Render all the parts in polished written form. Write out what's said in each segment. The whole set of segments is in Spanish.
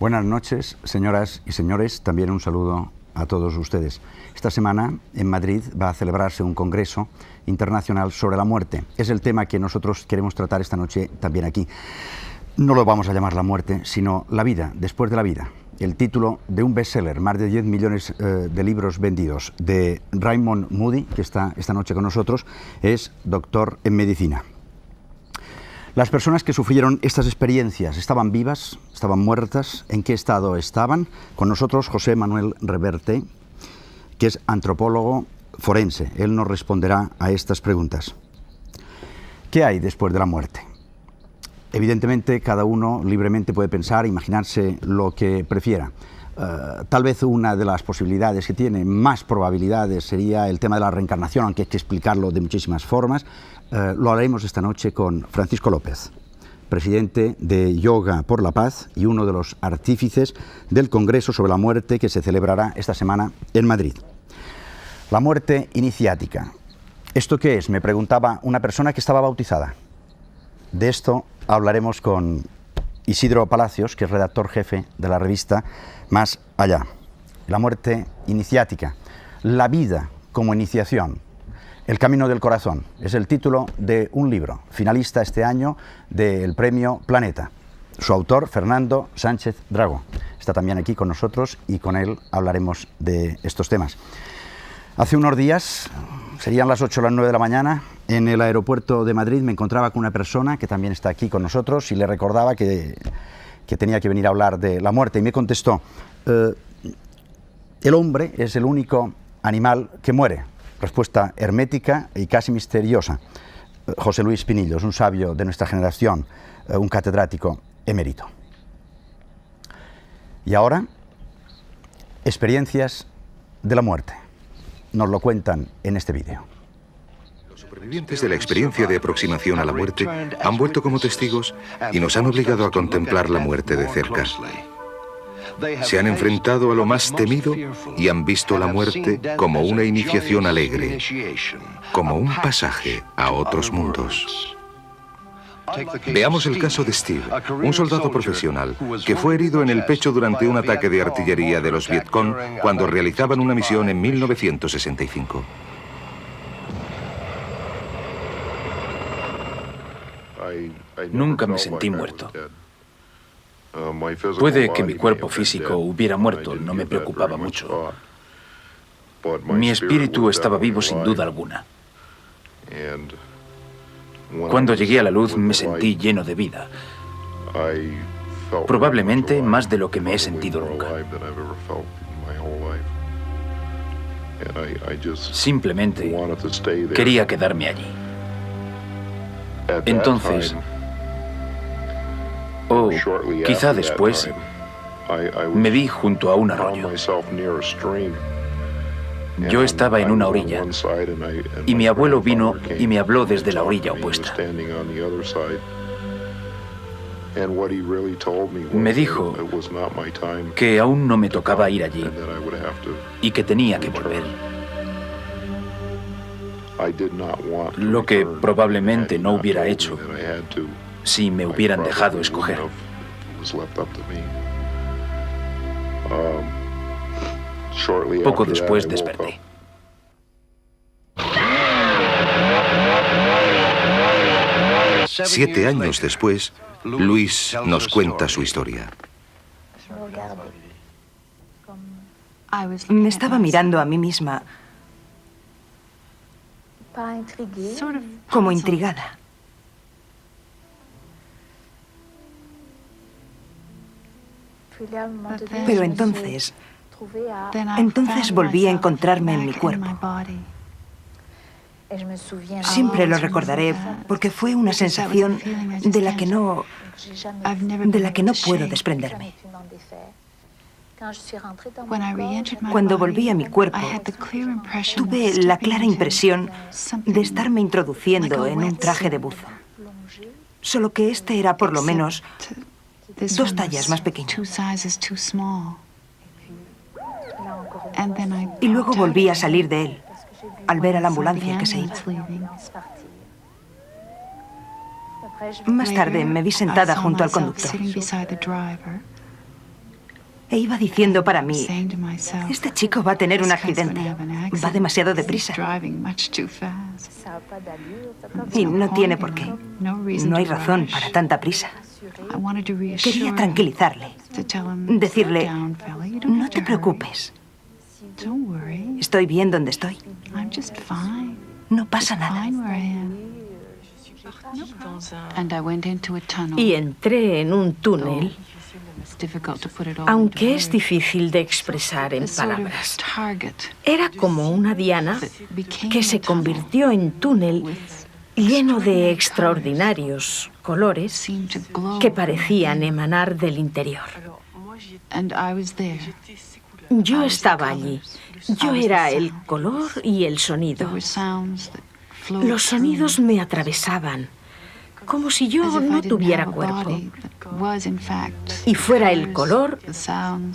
Buenas noches, señoras y señores. También un saludo a todos ustedes. Esta semana en Madrid va a celebrarse un congreso internacional sobre la muerte. Es el tema que nosotros queremos tratar esta noche también aquí. No lo vamos a llamar la muerte, sino la vida después de la vida. El título de un bestseller, más de 10 millones de libros vendidos, de Raymond Moody, que está esta noche con nosotros, es doctor en medicina. Las personas que sufrieron estas experiencias, ¿estaban vivas? ¿Estaban muertas? ¿En qué estado estaban? Con nosotros José Manuel Reverte, que es antropólogo forense. Él nos responderá a estas preguntas. ¿Qué hay después de la muerte? Evidentemente, cada uno libremente puede pensar, imaginarse lo que prefiera. Tal vez una de las posibilidades que tiene más probabilidades sería el tema de la reencarnación, aunque hay que explicarlo de muchísimas formas. Lo haremos esta noche con Francisco López, presidente de Yoga por la Paz y uno de los artífices del Congreso sobre la Muerte que se celebrará esta semana en Madrid. La muerte iniciática. ¿Esto qué es?, me preguntaba una persona que estaba bautizada. De esto hablaremos con Isidro Palacios, que es redactor jefe de la revista Más Allá. La muerte iniciática. La vida como iniciación. El camino del corazón. Es el título de un libro, finalista este año del premio Planeta. Su autor, Fernando Sánchez Dragó. Está también aquí con nosotros y con él hablaremos de estos temas. Hace unos días, serían las 8 o las 9 de la mañana, en el aeropuerto de Madrid me encontraba con una persona que también está aquí con nosotros y le recordaba que tenía que venir a hablar de la muerte y me contestó, el hombre es el único animal que muere. Respuesta hermética y casi misteriosa. José Luis Pinillos, un sabio de nuestra generación, un catedrático emérito. Y ahora, experiencias de la muerte. Nos lo cuentan en este vídeo. Los supervivientes de la experiencia de aproximación a la muerte han vuelto como testigos y nos han obligado a contemplar la muerte de cerca. Se han enfrentado a lo más temido y han visto la muerte como una iniciación alegre, como un pasaje a otros mundos. Veamos el caso de Steve, un soldado profesional que fue herido en el pecho durante un ataque de artillería de los Vietcong cuando realizaban una misión en 1965. Nunca me sentí muerto. Puede que mi cuerpo físico hubiera muerto, no me preocupaba mucho. Mi espíritu estaba vivo sin duda alguna. Cuando llegué a la luz me sentí lleno de vida. Probablemente más de lo que me he sentido nunca. Simplemente quería quedarme allí. Entonces, o quizá después, me vi junto a un arroyo. Yo estaba en una orilla y mi abuelo vino y me habló desde la orilla opuesta. Me dijo que aún no me tocaba ir allí y que tenía que volver. Lo que probablemente no hubiera hecho si me hubieran dejado escoger. Poco después desperté. Siete años después, Luis nos cuenta su historia. Me estaba mirando a mí misma como intrigada. Pero entonces volví a encontrarme en mi cuerpo. Siempre lo recordaré porque fue una sensación de la que no puedo desprenderme. Cuando volví a mi cuerpo, tuve la clara impresión de estarme introduciendo en un traje de buzo. Solo que este era por lo menos 2 tallas más pequeño. Y luego volví a salir de él, al ver a la ambulancia que se iba. Más tarde me vi sentada junto al conductor. E iba diciendo para mí, este chico va a tener un accidente. Va demasiado deprisa. Y no tiene por qué. No hay razón para tanta prisa. Quería tranquilizarle. Decirle, no te preocupes. Estoy bien donde estoy. No pasa nada. Y entré en un túnel, aunque es difícil de expresar en palabras. Era como una diana que se convirtió en túnel lleno de extraordinarios colores que parecían emanar del interior. Yo estaba allí. Yo era el color y el sonido. Los sonidos me atravesaban, como si yo no tuviera cuerpo, y fuera el color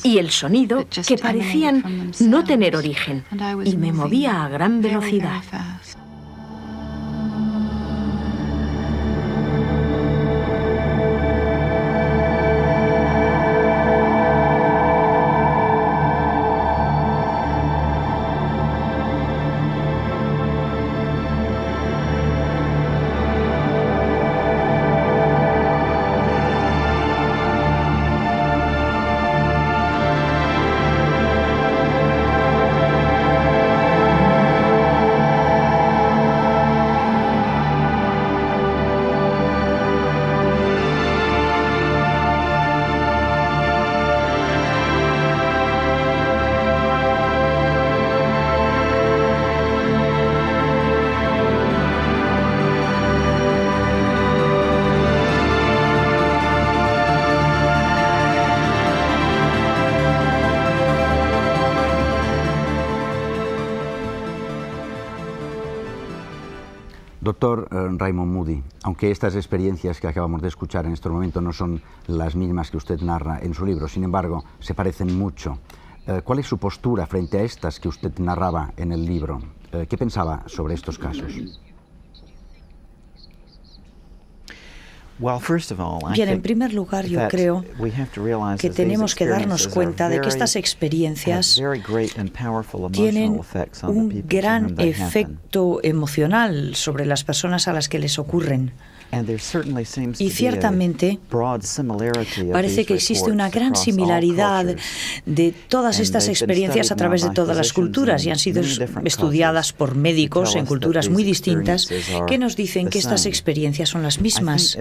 y el sonido que parecían no tener origen, y me movía a gran velocidad. Doctor Raymond Moody, aunque estas experiencias que acabamos de escuchar en este momento no son las mismas que usted narra en su libro, sin embargo, se parecen mucho. ¿Cuál es su postura frente a estas que usted narraba en el libro? ¿Qué pensaba sobre estos casos? Bien, en primer lugar, yo creo que tenemos que darnos cuenta de que estas experiencias tienen un gran efecto emocional sobre las personas a las que les ocurren. Y ciertamente parece que existe una gran similaridad de todas estas experiencias a través de todas las culturas y han sido estudiadas por médicos en culturas muy distintas que nos dicen que estas experiencias son las mismas.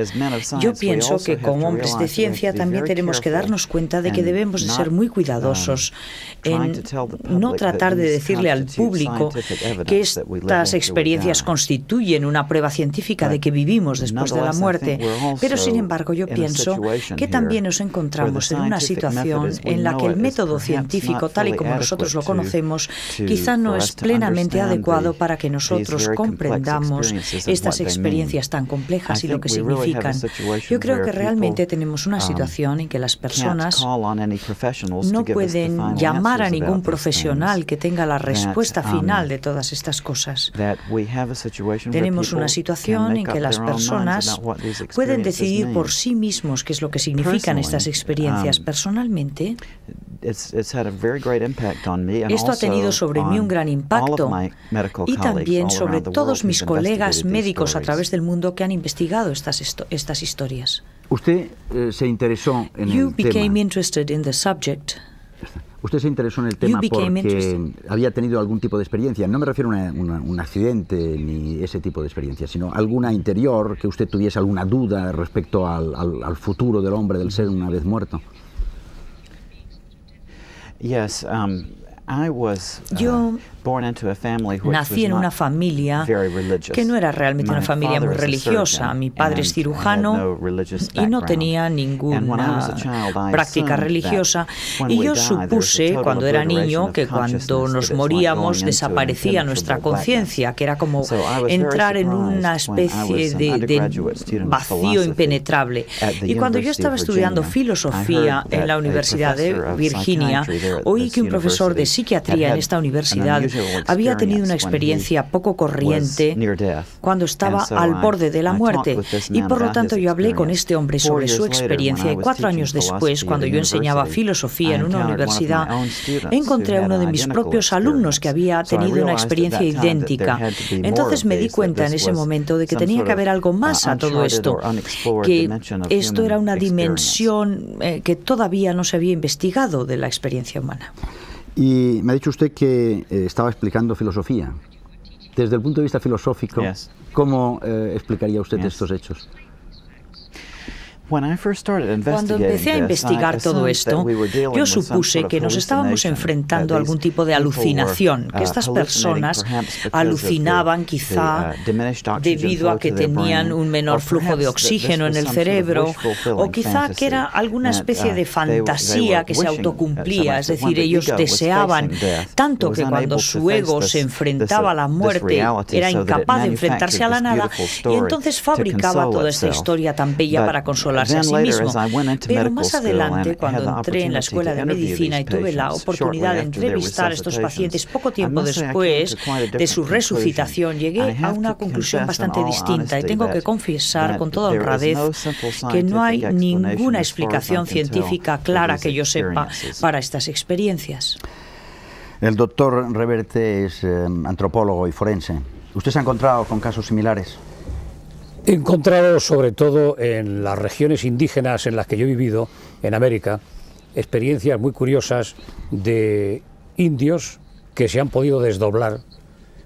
Yo pienso que como hombres de ciencia también tenemos que darnos cuenta de que debemos de ser muy cuidadosos en no tratar de decirle al público que estas experiencias constituyen una prueba científica de que vivimos después de la muerte, pero sin embargo yo pienso que también nos encontramos en una situación en la que el método científico, tal y como nosotros lo conocemos, quizá no es plenamente adecuado para que nosotros comprendamos estas experiencias tan complejas y lo que significan. Yo creo que realmente tenemos una situación en que las personas no pueden llamar a ningún profesional que tenga la respuesta final de todas estas cosas. Tenemos una situación en que las personas pueden decidir por sí mismos qué es lo que significan estas experiencias. Personalmente, esto ha tenido sobre mí un gran impacto y también sobre todos mis colegas médicos a través del mundo que han investigado estas historias. Usted se interesó en el tema. Usted se interesó en el tema porque había tenido algún tipo de experiencia. No me refiero a un accidente ni ese tipo de experiencia, sino alguna interior, que usted tuviese alguna duda respecto al futuro del hombre, del ser una vez muerto. Yo nací en una familia que no era realmente una familia muy religiosa. Mi padre es cirujano y no tenía ninguna práctica religiosa. Y yo supuse, cuando era niño, que cuando nos moríamos desaparecía nuestra conciencia, que era como entrar en una especie de vacío impenetrable. Y cuando yo estaba estudiando filosofía en la Universidad de Virginia, oí que un profesor de psiquiatría en esta universidad había tenido una experiencia poco corriente cuando estaba al borde de la muerte, y por lo tanto yo hablé con este hombre sobre su experiencia, y 4 años después, cuando yo enseñaba filosofía en una universidad, encontré a uno de mis propios alumnos que había tenido una experiencia idéntica. Entonces me di cuenta en ese momento de que tenía que haber algo más a todo esto, que esto era una dimensión que todavía no se había investigado de la experiencia humana. Y me ha dicho usted que estaba explicando filosofía. Desde el punto de vista filosófico, ¿cómo explicaría usted estos hechos? Cuando empecé a investigar todo esto, yo supuse que nos estábamos enfrentando a algún tipo de alucinación, que estas personas alucinaban quizá debido a que tenían un menor flujo de oxígeno en el cerebro, o quizá que era alguna especie de fantasía que se autocumplía, es decir, ellos deseaban tanto que cuando su ego se enfrentaba a la muerte era incapaz de enfrentarse a la nada, y entonces fabricaba toda esta historia tan bella para consolarse a sí mismo. Pero más adelante, cuando entré en la escuela de medicina y tuve la oportunidad de entrevistar a estos pacientes poco tiempo después de su resucitación, llegué a una conclusión bastante distinta, y tengo que confesar con toda honradez que no hay ninguna explicación científica clara que yo sepa para estas experiencias. El doctor Reverte es antropólogo y forense. ¿Usted se ha encontrado con casos similares? He encontrado, sobre todo en las regiones indígenas en las que yo he vivido, en América, experiencias muy curiosas de indios que se han podido desdoblar.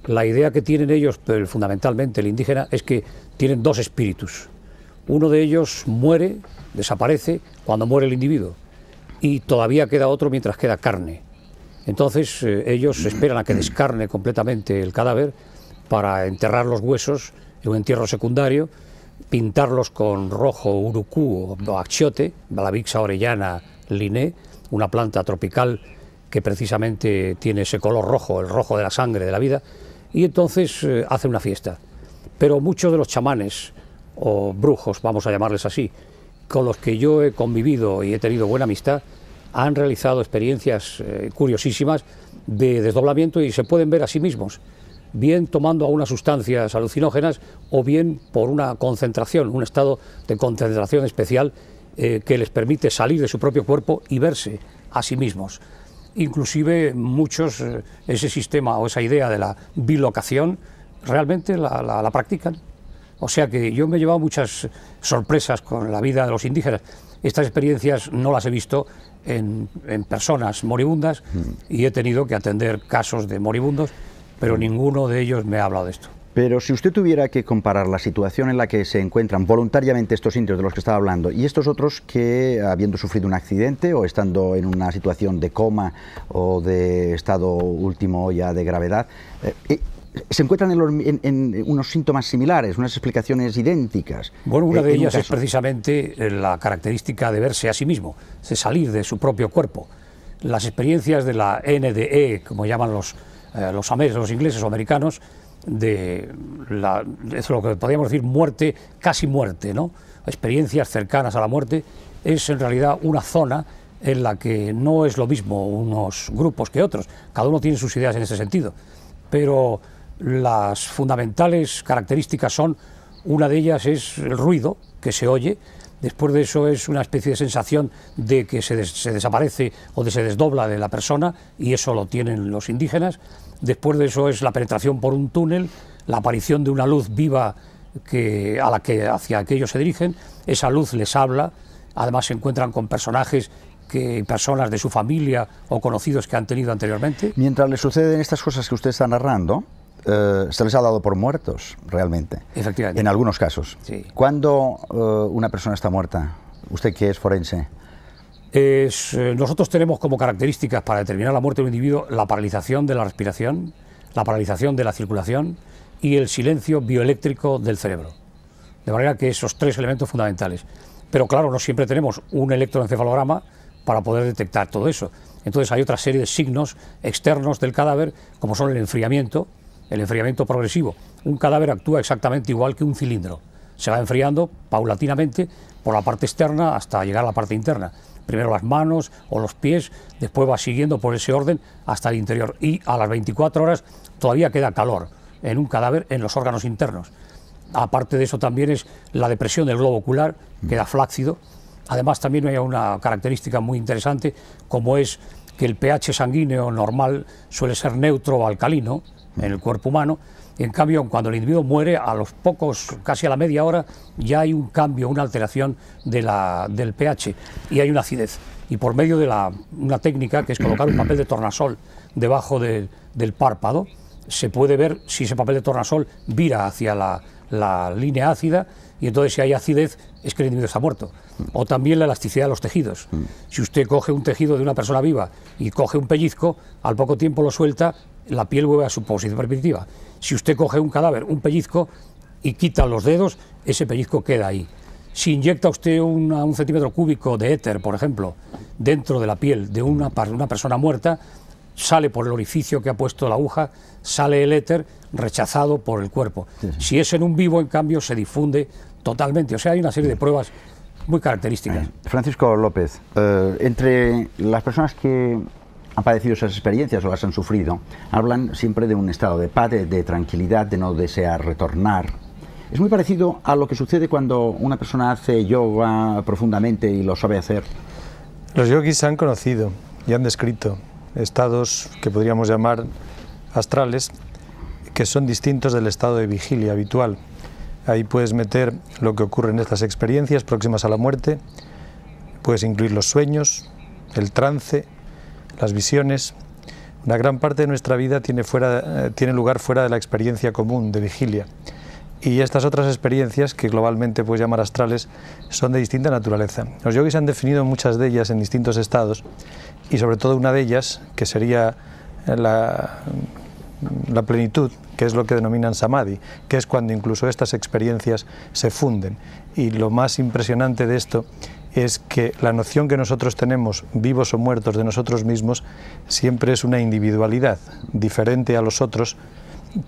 La idea que tienen ellos, pero fundamentalmente el indígena, es que tienen 2 espíritus. Uno de ellos muere, desaparece, cuando muere el individuo, y todavía queda otro mientras queda carne. Entonces ellos esperan a que descarne completamente el cadáver para enterrar los huesos en un entierro secundario, pintarlos con rojo urucú o achiote, Balavixa orellana linné, una planta tropical que precisamente tiene ese color rojo, el rojo de la sangre, de la vida, y entonces hace una fiesta. Pero muchos de los chamanes, o brujos, vamos a llamarles así, con los que yo he convivido y he tenido buena amistad, han realizado experiencias curiosísimas de desdoblamiento, y se pueden ver a sí mismos, bien tomando algunas sustancias alucinógenas o bien por una concentración, un estado de concentración especial que les permite salir de su propio cuerpo y verse a sí mismos. Inclusive muchos ese sistema o esa idea de la bilocación realmente la practican. O sea que yo me he llevado muchas sorpresas con la vida de los indígenas. Estas experiencias no las he visto en personas moribundas, y he tenido que atender casos de moribundos, pero ninguno de ellos me ha hablado de esto. Pero si usted tuviera que comparar la situación en la que se encuentran voluntariamente estos indios de los que estaba hablando y estos otros que, habiendo sufrido un accidente o estando en una situación de coma o de estado último ya de gravedad, se encuentran en unos síntomas similares, unas explicaciones idénticas. Bueno, una de ellas es precisamente la característica de verse a sí mismo, de salir de su propio cuerpo. Las experiencias de la NDE, como llaman los ingleses o americanos, es lo que podríamos decir muerte, casi muerte, ¿no? Experiencias cercanas a la muerte, es en realidad una zona en la que no es lo mismo unos grupos que otros, cada uno tiene sus ideas en ese sentido, pero las fundamentales características son, una de ellas es el ruido que se oye, después de eso es una especie de sensación de que se desaparece o se desdobla de la persona, y eso lo tienen los indígenas. Después de eso es la penetración por un túnel, la aparición de una luz viva hacia que ellos se dirigen. Esa luz les habla, además se encuentran con personas de su familia o conocidos que han tenido anteriormente. Mientras les suceden estas cosas que usted está narrando, se les ha dado por muertos, realmente. Efectivamente. En algunos casos. Sí. ¿Cuándo una persona está muerta? Usted que es forense. Nosotros tenemos como características para determinar la muerte de un individuo la paralización de la respiración, la paralización de la circulación y el silencio bioeléctrico del cerebro. De manera que esos 3 elementos fundamentales. Pero claro, no siempre tenemos un electroencefalograma para poder detectar todo eso. Entonces hay otra serie de signos externos del cadáver, como son el enfriamiento progresivo. Un cadáver actúa exactamente igual que un cilindro. Se va enfriando paulatinamente por la parte externa hasta llegar a la parte interna. primero las manos o los pies, después va siguiendo por ese orden hasta el interior, y a las 24 horas todavía queda calor en un cadáver en los órganos internos. Aparte de eso también es la depresión del globo ocular, queda flácido. Además también hay una característica muy interesante, como es que el pH sanguíneo normal suele ser neutro o alcalino en el cuerpo humano, y en cambio cuando el individuo muere, a los pocos, casi a la media hora, ya hay un cambio, una alteración del pH, y hay una acidez. Y por medio de una técnica que es colocar un papel de tornasol debajo del párpado, se puede ver si ese papel de tornasol vira hacia la línea ácida, y entonces si hay acidez es que el individuo está muerto. O también la elasticidad de los tejidos. Si usted coge un tejido de una persona viva y coge un pellizco, al poco tiempo lo suelta, la piel vuelve a su posición primitiva. Si usted coge un cadáver, un pellizco, y quita los dedos, ese pellizco queda ahí. Si inyecta usted un centímetro cúbico de éter, por ejemplo, dentro de la piel de una persona muerta, sale por el orificio que ha puesto la aguja, sale el éter rechazado por el cuerpo. Sí. Si es en un vivo, en cambio, se difunde totalmente. O sea, hay una serie de pruebas muy características. Francisco López, entre las personas que han padecido esas experiencias o las han sufrido, hablan siempre de un estado de paz, de tranquilidad, de no desear retornar. Es muy parecido a lo que sucede cuando una persona hace yoga profundamente y lo sabe hacer. Los yogis han conocido y han descrito estados que podríamos llamar astrales, que son distintos del estado de vigilia habitual. Ahí puedes meter lo que ocurre en estas experiencias próximas a la muerte, puedes incluir los sueños, el trance, las visiones. Una gran parte de nuestra vida tiene lugar fuera de la experiencia común de vigilia. Y estas otras experiencias, que globalmente puedes llamar astrales, son de distinta naturaleza. Los yogis han definido muchas de ellas en distintos estados, y sobre todo una de ellas, que sería la plenitud, que es lo que denominan samadhi, que es cuando incluso estas experiencias se funden. Y lo más impresionante de esto es que la noción que nosotros tenemos, vivos o muertos, de nosotros mismos, siempre es una individualidad diferente a los otros,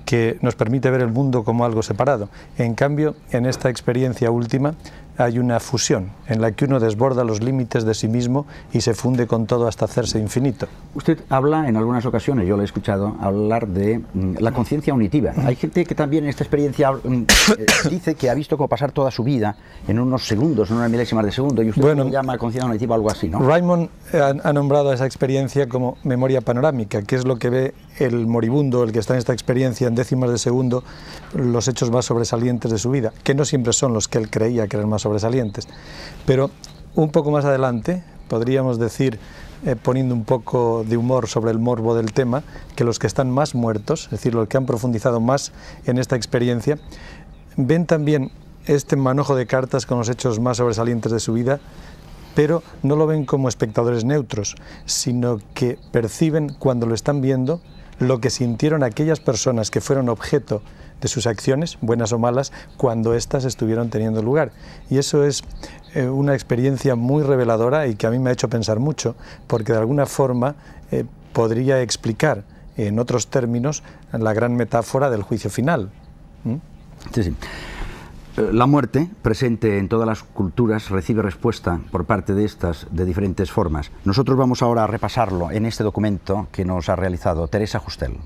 que nos permite ver el mundo como algo separado. En cambio, en esta experiencia última hay una fusión en la que uno desborda los límites de sí mismo y se funde con todo hasta hacerse infinito. Usted habla en algunas ocasiones, yo le he escuchado hablar de la conciencia unitiva. Hay gente que también en esta experiencia dice que ha visto cómo pasar toda su vida en unos segundos, en una milésima de segundo, y usted lo llama conciencia unitiva, algo así, ¿no? Raymond ha nombrado a esa experiencia como memoria panorámica, que es lo que ve el moribundo, el que está en esta experiencia en décimas de segundo, los hechos más sobresalientes de su vida, que no siempre son los que él creía que eran más sobresalientes. Pero un poco más adelante podríamos decir, poniendo un poco de humor sobre el morbo del tema, que los que están más muertos, es decir, los que han profundizado más en esta experiencia, ven también este manojo de cartas con los hechos más sobresalientes de su vida, pero no lo ven como espectadores neutros, sino que perciben cuando lo están viendo lo que sintieron aquellas personas que fueron objeto de sus acciones, buenas o malas, cuando éstas estuvieron teniendo lugar. Y eso es una experiencia muy reveladora y que a mí me ha hecho pensar mucho, porque de alguna forma podría explicar en otros términos la gran metáfora del juicio final. Sí, sí. La muerte, presente en todas las culturas, recibe respuesta por parte de estas de diferentes formas. Nosotros vamos ahora a repasarlo en este documento que nos ha realizado Teresa Justel.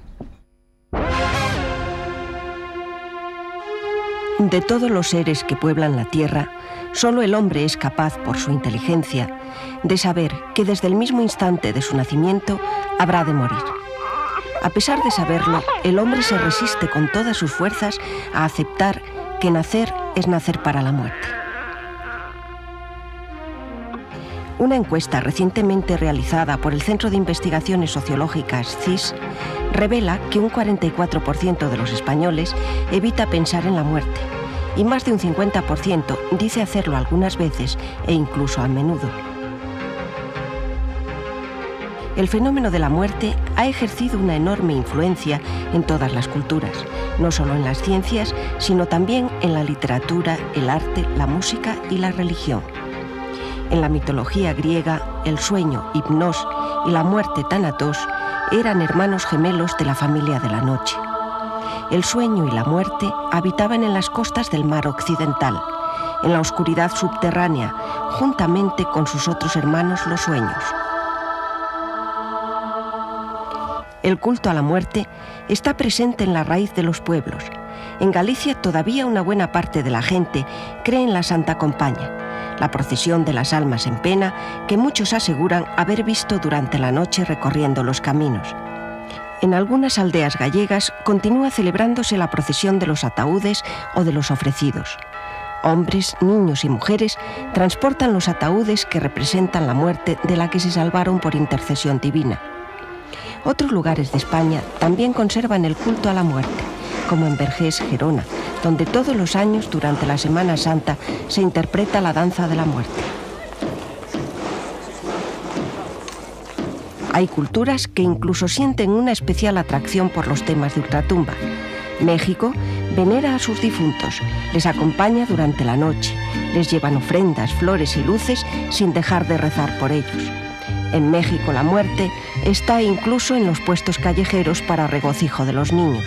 De todos los seres que pueblan la Tierra, solo el hombre es capaz, por su inteligencia, de saber que desde el mismo instante de su nacimiento habrá de morir. A pesar de saberlo, el hombre se resiste con todas sus fuerzas a aceptar que nacer es nacer para la muerte. Una encuesta recientemente realizada por el Centro de Investigaciones Sociológicas CIS revela que un 44% de los españoles evita pensar en la muerte y más de un 50% dice hacerlo algunas veces e incluso a menudo. El fenómeno de la muerte ha ejercido una enorme influencia en todas las culturas, no solo en las ciencias, sino también en la literatura, el arte, la música y la religión. En la mitología griega, el sueño, Hipnos, y la muerte, Thanatos, eran hermanos gemelos de la familia de la noche. El sueño y la muerte habitaban en las costas del mar occidental, en la oscuridad subterránea, juntamente con sus otros hermanos los sueños. El culto a la muerte está presente en la raíz de los pueblos. En Galicia todavía una buena parte de la gente cree en la Santa Compaña, la procesión de las almas en pena que muchos aseguran haber visto durante la noche recorriendo los caminos. En algunas aldeas gallegas continúa celebrándose la procesión de los ataúdes o de los ofrecidos. Hombres, niños y mujeres transportan los ataúdes que representan la muerte de la que se salvaron por intercesión divina. Otros lugares de España también conservan el culto a la muerte, como en Vergés, Gerona, donde todos los años durante la Semana Santa se interpreta la danza de la muerte. Hay culturas que incluso sienten una especial atracción por los temas de ultratumba. México venera a sus difuntos, les acompaña durante la noche, les llevan ofrendas, flores y luces sin dejar de rezar por ellos. En México la muerte está incluso en los puestos callejeros para regocijo de los niños.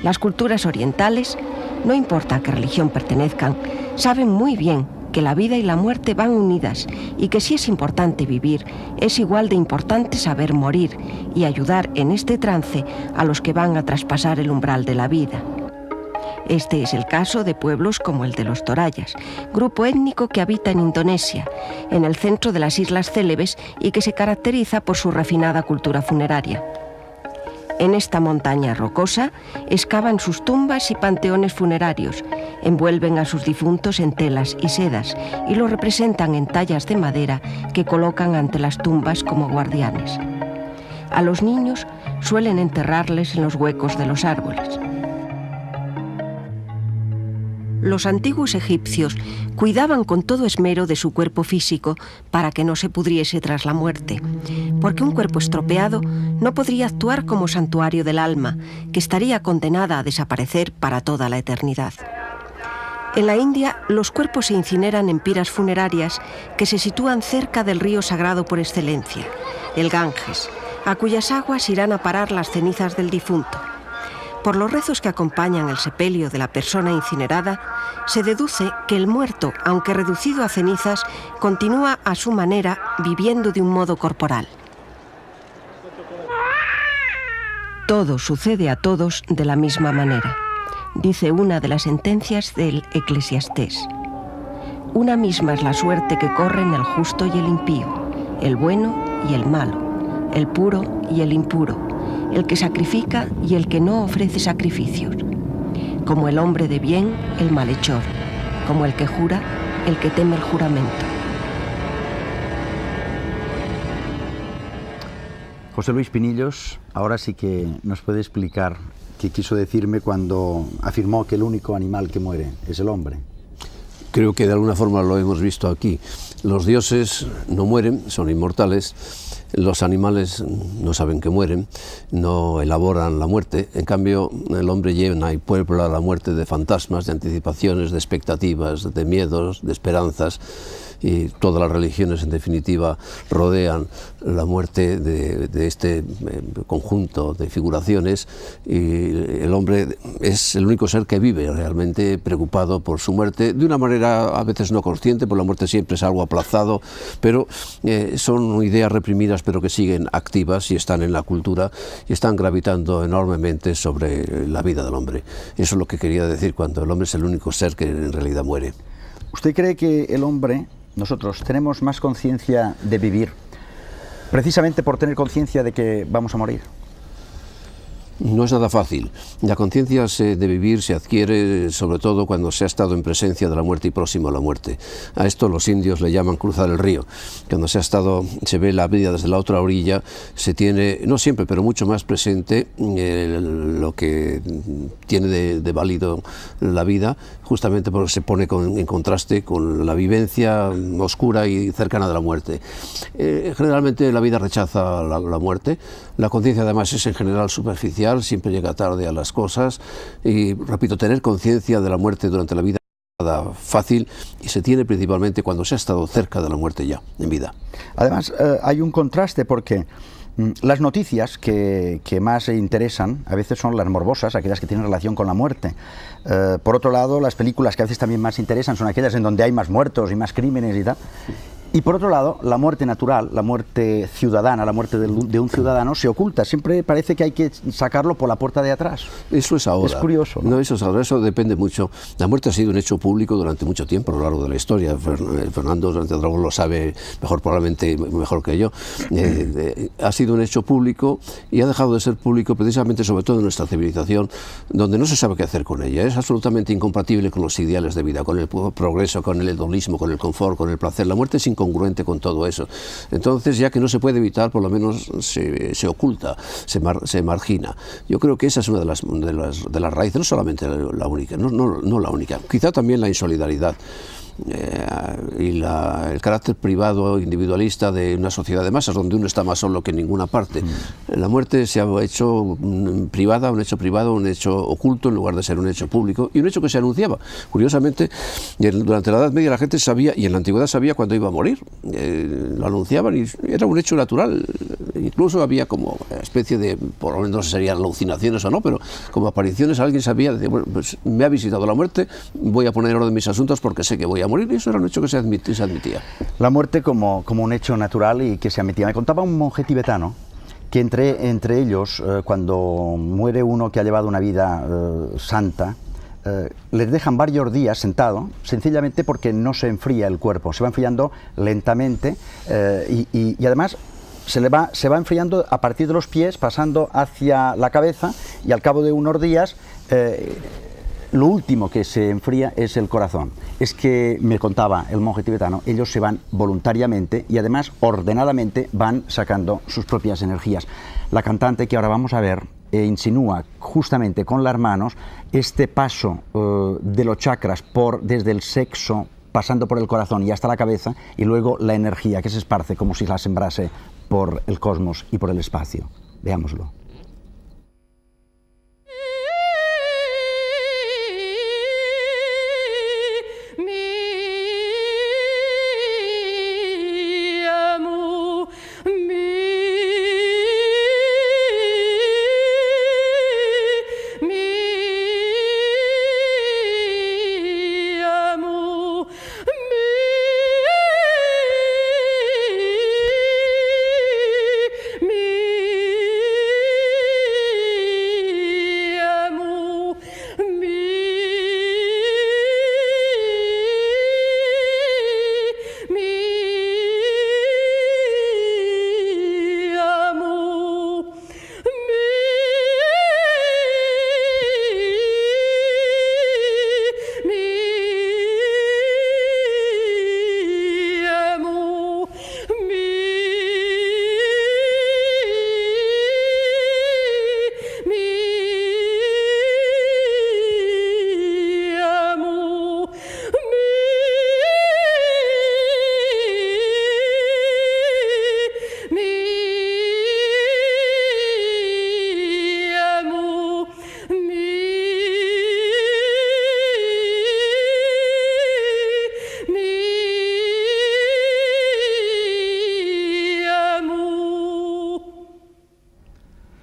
Las culturas orientales, no importa a qué religión pertenezcan, saben muy bien que la vida y la muerte van unidas y que si es importante vivir, es igual de importante saber morir y ayudar en este trance a los que van a traspasar el umbral de la vida. Este es el caso de pueblos como el de los Torayas, grupo étnico que habita en Indonesia, en el centro de las Islas Célebes y que se caracteriza por su refinada cultura funeraria. En esta montaña rocosa excavan sus tumbas y panteones funerarios, envuelven a sus difuntos en telas y sedas y los representan en tallas de madera que colocan ante las tumbas como guardianes. A los niños suelen enterrarles en los huecos de los árboles. Los antiguos egipcios cuidaban con todo esmero de su cuerpo físico para que no se pudriese tras la muerte, porque un cuerpo estropeado no podría actuar como santuario del alma, que estaría condenada a desaparecer para toda la eternidad. En la India, los cuerpos se incineran en piras funerarias que se sitúan cerca del río sagrado por excelencia, el Ganges, a cuyas aguas irán a parar las cenizas del difunto. Por los rezos que acompañan el sepelio de la persona incinerada, se deduce que el muerto, aunque reducido a cenizas, continúa a su manera viviendo de un modo corporal. Todo sucede a todos de la misma manera, dice una de las sentencias del Eclesiastés. Una misma es la suerte que corren el justo y el impío, el bueno y el malo, el puro y el impuro, el que sacrifica y el que no ofrece sacrificios. Como el hombre de bien, el malhechor, como el que jura, el que teme el juramento. José Luis Pinillos, ahora sí que nos puede explicar qué quiso decirme cuando afirmó que el único animal que muere es el hombre. Creo que de alguna forma lo hemos visto aquí. Los dioses no mueren, son inmortales. Los animales no saben que mueren, no elaboran la muerte. En cambio, el hombre llena y puebla la muerte de fantasmas, de anticipaciones, de expectativas, de miedos, de esperanzas. Y todas las religiones, en definitiva, rodean la muerte de este conjunto de figuraciones, y el hombre es el único ser que vive realmente preocupado por su muerte, de una manera a veces no consciente, porque la muerte siempre es algo aplazado, pero son ideas reprimidas pero que siguen activas y están en la cultura y están gravitando enormemente sobre la vida del hombre. Eso es lo que quería decir cuando el hombre es el único ser que en realidad muere. ¿Usted cree que el hombre, nosotros, tenemos más conciencia de vivir precisamente por tener conciencia de que vamos a morir? No es nada fácil. La conciencia de vivir se adquiere sobre todo cuando se ha estado en presencia de la muerte y próximo a la muerte. A esto los indios le llaman cruzar el río. Cuando se ve la vida desde la otra orilla, se tiene, no siempre, pero mucho más presente lo que tiene de válido la vida, justamente porque se pone en contraste con la vivencia oscura y cercana de la muerte. Generalmente la vida rechaza la muerte. La conciencia además es en general superficial, siempre llega tarde a las cosas y, repito, tener conciencia de la muerte durante la vida es nada fácil y se tiene principalmente cuando se ha estado cerca de la muerte ya, en vida. Además, hay un contraste porque Las noticias que más interesan a veces son las morbosas, aquellas que tienen relación con la muerte. Por otro lado, las películas que a veces también más interesan son aquellas en donde hay más muertos y más crímenes y tal. Y por otro lado, la muerte natural, la muerte ciudadana, la muerte de un ciudadano se oculta. Siempre parece que hay que sacarlo por la puerta de atrás. Eso es ahora. Es curioso, ¿no? No, eso es ahora, eso depende mucho. La muerte ha sido un hecho público durante mucho tiempo a lo largo de la historia. Fernando Sánchez-Dragó lo sabe probablemente mejor que yo. Ha sido un hecho público y ha dejado de ser público precisamente, sobre todo en nuestra civilización, donde no se sabe qué hacer con ella. Es absolutamente incompatible con los ideales de vida, con el progreso, con el hedonismo, con el confort, con el placer. La muerte es incongruente con todo eso. Entonces, ya que no se puede evitar, por lo menos se oculta, se margina. Yo creo que esa es una de las raíces, no solamente la única, no la única, quizá también la insolidaridad. Y el carácter privado, individualista de una sociedad de masas donde uno está más solo que en ninguna parte. La muerte se ha hecho privada, un hecho privado, un hecho oculto en lugar de ser un hecho público y un hecho que se anunciaba. Curiosamente, durante la Edad Media la gente sabía, y en la Antigüedad sabía cuándo iba a morir. Lo anunciaban y era un hecho natural. Incluso había como especie de, por lo menos no sé si serían alucinaciones o no, pero como apariciones, alguien sabía, decía, bueno, pues me ha visitado la muerte, voy a poner orden en mis asuntos porque sé que voy a morir, y eso era un hecho que se admitía. La muerte como un hecho natural y que se admitía. Me contaba un monje tibetano que entre ellos, cuando muere uno que ha llevado una vida santa, les dejan varios días sentado, sencillamente porque no se enfría el cuerpo, se va enfriando lentamente y además se va enfriando a partir de los pies, pasando hacia la cabeza, y al cabo de unos días lo último que se enfría es el corazón. Es que, me contaba el monje tibetano, ellos se van voluntariamente y además ordenadamente van sacando sus propias energías. La cantante que ahora vamos a ver insinúa justamente con las manos este paso de los chakras desde el sexo, pasando por el corazón y hasta la cabeza, y luego la energía que se esparce como si la sembrase por el cosmos y por el espacio. Veámoslo.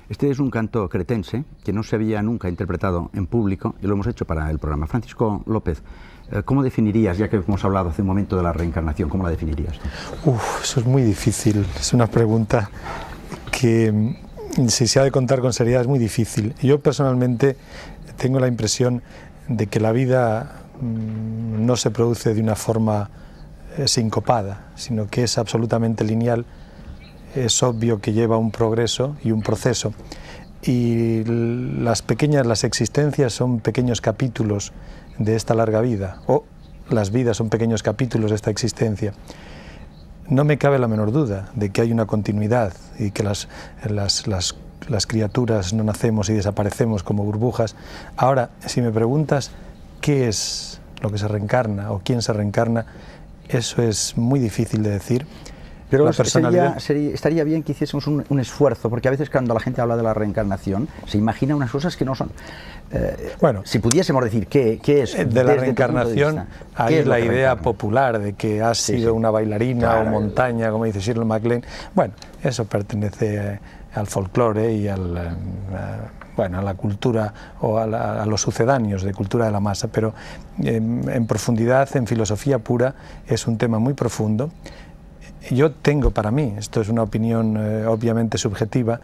Este es un canto cretense que no se había nunca interpretado en público y lo hemos hecho para el programa. Francisco López, ¿cómo definirías, ya que hemos hablado hace un momento de la reencarnación, cómo la definirías tú? Eso es muy difícil, es una pregunta que, si se ha de contar con seriedad, es muy difícil. Yo personalmente tengo la impresión de que la vida no se produce de una forma sincopada, sino que es absolutamente lineal. Es obvio que lleva un progreso y un proceso, y las existencias son pequeños capítulos de esta larga vida, o las vidas son pequeños capítulos de esta existencia. No me cabe la menor duda de que hay una continuidad y que las criaturas no nacemos y desaparecemos como burbujas. Ahora, si me preguntas qué es lo que se reencarna o quién se reencarna, eso es muy difícil de decir. Pero la personalidad... estaría bien que hiciésemos un esfuerzo, porque a veces cuando la gente habla de la reencarnación se imagina unas cosas que no son. Bueno, si pudiésemos decir qué es de la reencarnación, hay la idea popular de que has sido una bailarina o montaña, como dice Shirley MacLaine. Bueno, eso pertenece al folclore y a la cultura o a los sucedáneos de cultura de la masa, pero en profundidad, en filosofía pura, es un tema muy profundo. Yo tengo para mí, esto es una opinión obviamente subjetiva,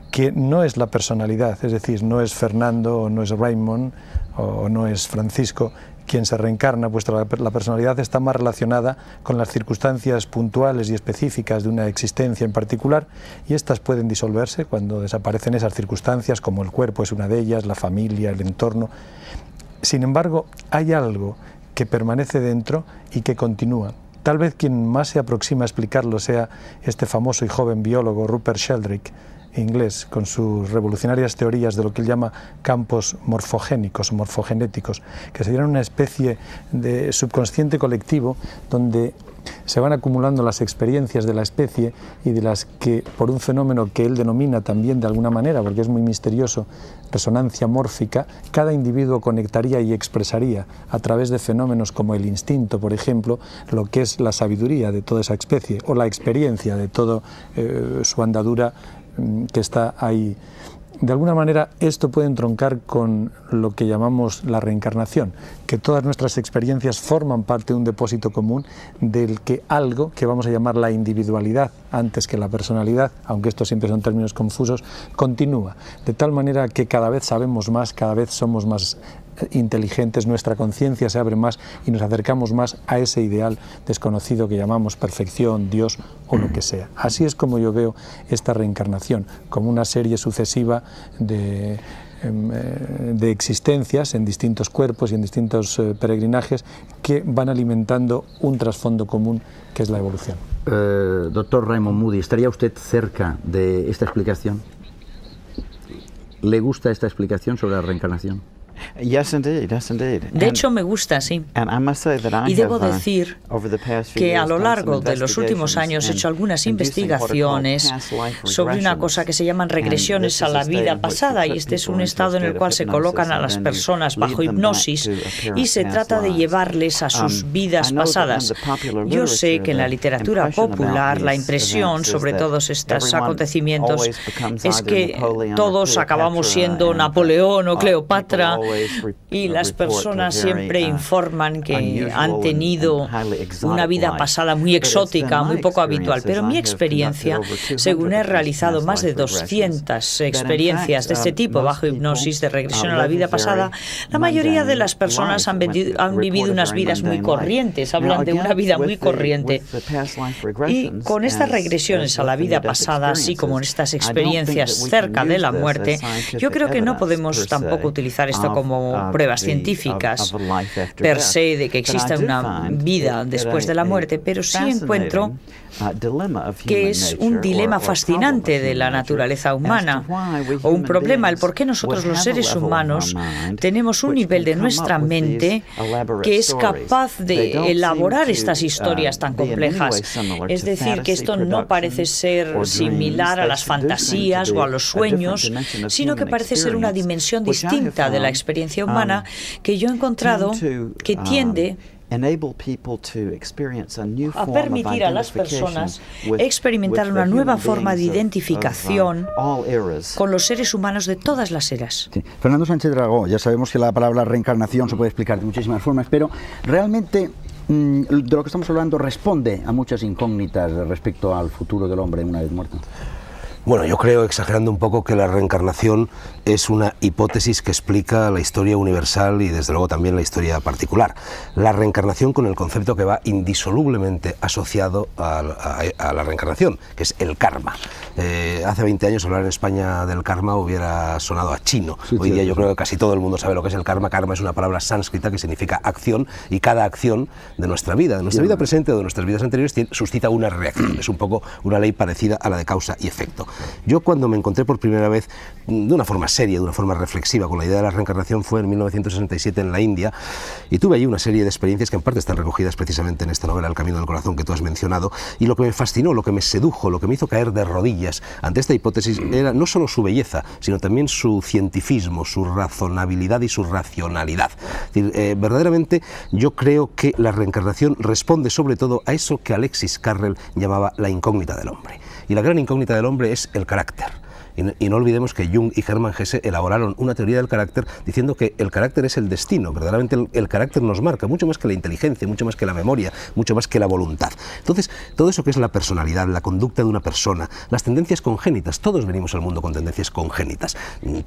que no es la personalidad, es decir, no es Fernando o no es Raymond o no es Francisco quien se reencarna, puesto la personalidad está más relacionada con las circunstancias puntuales y específicas de una existencia en particular, y estas pueden disolverse cuando desaparecen esas circunstancias, como el cuerpo es una de ellas, la familia, el entorno. Sin embargo, hay algo que permanece dentro y que continúa. Tal vez quien más se aproxima a explicarlo sea este famoso y joven biólogo Rupert Sheldrake, inglés, con sus revolucionarias teorías de lo que él llama campos morfogénicos o morfogenéticos, que serían una especie de subconsciente colectivo donde se van acumulando las experiencias de la especie y de las que, por un fenómeno que él denomina también de alguna manera, porque es muy misterioso, resonancia mórfica, cada individuo conectaría y expresaría a través de fenómenos como el instinto, por ejemplo, lo que es la sabiduría de toda esa especie o la experiencia de toda su andadura que está ahí. De alguna manera esto puede entroncar con lo que llamamos la reencarnación, que todas nuestras experiencias forman parte de un depósito común del que algo que vamos a llamar la individualidad antes que la personalidad, aunque estos siempre son términos confusos, continúa, de tal manera que cada vez sabemos más, cada vez somos más inteligentes, nuestra conciencia se abre más y nos acercamos más a ese ideal desconocido que llamamos perfección, Dios o lo que sea. Así es como yo veo esta reencarnación, como una serie sucesiva de existencias en distintos cuerpos y en distintos peregrinajes que van alimentando un trasfondo común que es la evolución. Doctor Raymond Moody, ¿estaría usted cerca de esta explicación? ¿Le gusta esta explicación sobre la reencarnación? De hecho, me gusta, sí. Y debo decir que a lo largo de los últimos años he hecho algunas investigaciones sobre una cosa que se llaman regresiones a la vida pasada, y este es un estado en el cual se colocan a las personas bajo hipnosis y se trata de llevarles a sus vidas pasadas. Yo sé que en la literatura popular la impresión sobre todos estos acontecimientos es que todos acabamos siendo Napoleón o Cleopatra, y las personas siempre informan que han tenido una vida pasada muy exótica, muy poco habitual. Pero mi experiencia, según he realizado más de 200 experiencias de este tipo bajo hipnosis de regresión a la vida pasada, la mayoría de las personas han vivido unas vidas muy corrientes, hablan de una vida muy corriente. Y con estas regresiones a la vida pasada, así como en estas experiencias cerca de la muerte, yo creo que no podemos tampoco utilizar esto como pruebas científicas per se de que exista una vida después de la muerte, pero sí encuentro que es un dilema fascinante de la naturaleza humana, o un problema, el por qué nosotros los seres humanos tenemos un nivel de nuestra mente que es capaz de elaborar estas historias tan complejas. Es decir, que esto no parece ser similar a las fantasías o a los sueños, sino que parece ser una dimensión distinta de la experiencia humana que yo he encontrado que tiende a permitir a las personas experimentar una nueva forma de identificación con los seres humanos de todas las eras. Sí. Fernando Sánchez Dragó, ya sabemos que la palabra reencarnación se puede explicar de muchísimas formas, pero realmente de lo que estamos hablando responde a muchas incógnitas respecto al futuro del hombre una vez muerto. Bueno, yo creo, exagerando un poco, que la reencarnación es una hipótesis que explica la historia universal y desde luego también la historia particular. La reencarnación con el concepto que va indisolublemente asociado a la reencarnación, que es el karma. Hace 20 años hablar en España del karma hubiera sonado a chino. Hoy día yo creo que casi todo el mundo sabe lo que es el karma. Karma es una palabra sánscrita que significa acción, y cada acción de nuestra vida presente o de nuestras vidas anteriores suscita una reacción. Es un poco una ley parecida a la de causa y efecto. Yo cuando me encontré por primera vez, de una forma seria, de una forma reflexiva, con la idea de la reencarnación fue en 1967 en la India, y tuve allí una serie de experiencias que en parte están recogidas precisamente en esta novela El camino del corazón que tú has mencionado, y lo que me fascinó, lo que me sedujo, lo que me hizo caer de rodillas ante esta hipótesis era no solo su belleza, sino también su cientificismo, su razonabilidad y su racionalidad. Es decir, verdaderamente yo creo que la reencarnación responde sobre todo a eso que Alexis Carrel llamaba la incógnita del hombre. Y la gran incógnita del hombre es el carácter. Y no olvidemos que Jung y Hermann Hesse elaboraron una teoría del carácter diciendo que el carácter es el destino, verdaderamente el carácter nos marca, mucho más que la inteligencia, mucho más que la memoria, mucho más que la voluntad. Entonces, todo eso que es la personalidad, la conducta de una persona, las tendencias congénitas, todos venimos al mundo con tendencias congénitas.